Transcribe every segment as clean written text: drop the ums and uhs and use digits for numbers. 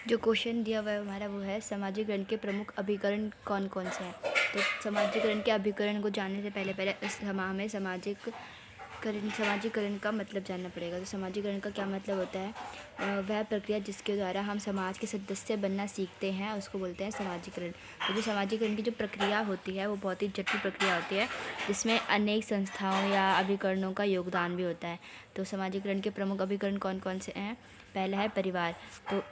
जो क्वेश्चन दिया हुआ है हमारा वो है सामाजिकरण के प्रमुख अभिकरण कौन कौन से हैं। तो सामाजिकरण के अभिकरण को जानने से पहले हमें सामाजिकरण का मतलब जानना पड़ेगा। तो सामाजिकरण का क्या मतलब होता है? वह प्रक्रिया जिसके द्वारा हम समाज के सदस्य बनना सीखते हैं उसको बोलते हैं सामाजिकरण। तो जो सामाजिकरण की जो प्रक्रिया होती है वो बहुत ही जटिल प्रक्रिया होती है जिसमें अनेक संस्थाओं या अभिकरणों का योगदान भी होता है। तो सामाजिकरण के प्रमुख अभिकरण कौन कौन से हैं? पहला है परिवार। तो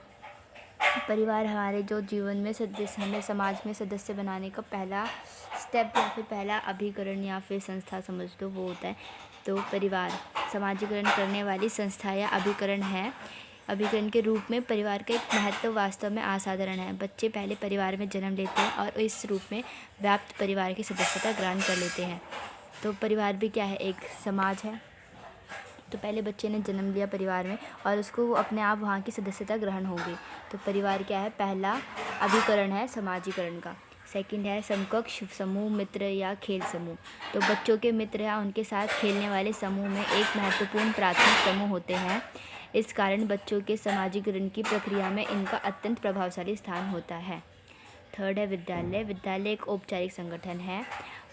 परिवार हमारे जो जीवन में सदस्य, हमें समाज में सदस्य बनाने का पहला स्टेप या फिर पहला अभिकरण या फिर संस्था समझ लो वो होता है। तो परिवार समाजीकरण करने वाली संस्था या अभिकरण है। अभिकरण के रूप में परिवार का एक महत्व वास्तव में असाधारण है। बच्चे पहले परिवार में जन्म लेते हैं और इस रूप में व्याप्त परिवार की सदस्यता ग्रहण कर लेते हैं। तो परिवार भी क्या है? एक समाज है। तो पहले बच्चे ने जन्म लिया परिवार में और उसको वो अपने आप वहाँ की सदस्यता ग्रहण होगी। तो परिवार क्या है? पहला अभिकरण है समाजीकरण का। सेकंड है समकक्ष समूह, मित्र या खेल समूह। तो बच्चों के मित्र या उनके साथ खेलने वाले समूह में एक महत्वपूर्ण प्राथमिक समूह होते हैं। इस कारण बच्चों के समाजीकरण की प्रक्रिया में इनका अत्यंत प्रभावशाली स्थान होता है। थर्ड है विद्यालय। विद्यालय एक औपचारिक संगठन है।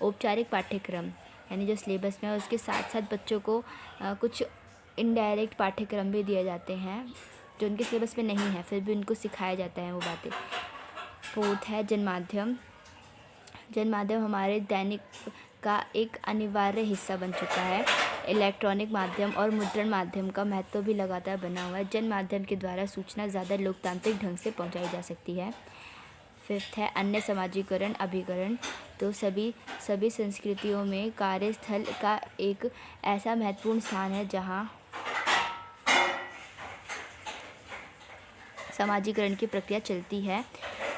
औपचारिक पाठ्यक्रम यानी जो सिलेबस में है उसके साथ साथ बच्चों को कुछ इनडायरेक्ट पाठ्यक्रम भी दिए जाते हैं जो उनके सिलेबस में नहीं है, फिर भी उनको सिखाया जाता है वो बातें। फोर्थ है जनमाध्यम। जनमाध्यम हमारे दैनिक का एक अनिवार्य हिस्सा बन चुका है। इलेक्ट्रॉनिक माध्यम और मुद्रण माध्यम का महत्व भी लगातार बना हुआ है। जनमाध्यम के द्वारा सूचना ज़्यादा लोकतांत्रिक ढंग से पहुंचाई जा सकती है। फिफ्थ है अन्य समाजीकरण अभिकरण। तो सभी संस्कृतियों में कार्यस्थल का एक ऐसा महत्वपूर्ण स्थान है जहां समाजीकरण की प्रक्रिया चलती है।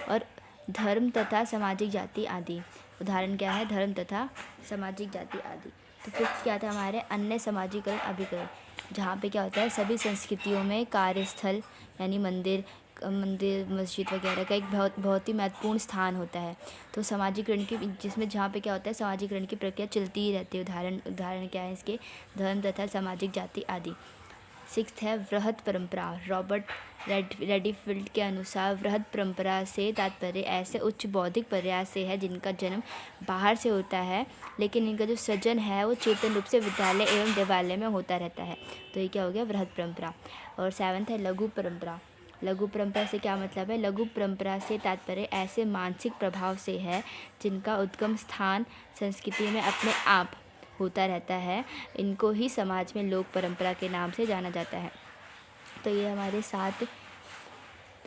और धर्म तथा सामाजिक जाति आदि। उदाहरण क्या है? धर्म तथा सामाजिक जाति आदि। तो फिफ्थ क्या था हमारे? अन्य समाजीकरण अभिकरण, जहाँ पे क्या होता है सभी संस्कृतियों में कार्यस्थल यानी मंदिर मस्जिद वगैरह का एक बहुत ही महत्वपूर्ण स्थान होता है। तो सामाजीकरण की जिसमें जहाँ पे क्या होता है सामाजीकरण की प्रक्रिया चलती ही रहती है। उदाहरण क्या है इसके? धर्म तथा सामाजिक जाति आदि। सिक्स्थ है वृहत परंपरा। रॉबर्ट रेडफील्ड के अनुसार वृहत परंपरा से तात्पर्य ऐसे उच्च बौद्धिक प्रयास से है जिनका जन्म बाहर से होता है लेकिन इनका जो सृजन है वो चेतन रूप से विद्यालय एवं देवालय में होता रहता है। तो ये क्या हो गया? वृहत परंपरा। और सेवन्थ है लघु परंपरा। लघु परंपरा से क्या मतलब है? लघु परंपरा से तात्पर्य ऐसे मानसिक प्रभाव से है जिनका उद्गम स्थान संस्कृति में अपने आप होता रहता है। इनको ही समाज में लोक परंपरा के नाम से जाना जाता है। तो ये हमारे 7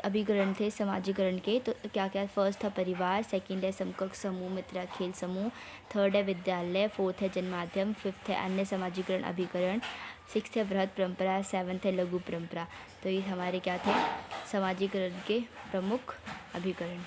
अभिकरण थे समाजीकरण के। तो क्या क्या? फर्स्ट था परिवार, सेकंड है समकक्ष समूह, मित्र खेल समूह, थर्ड है विद्यालय, फोर्थ है जनमाध्यम, फिफ्थ है अन्य समाजीकरण अभिकरण, सिक्स्थ है वृहत परंपरा, सेवन्थ है लघु परंपरा। तो ये हमारे क्या थे? समाजीकरण के प्रमुख अभिकरण।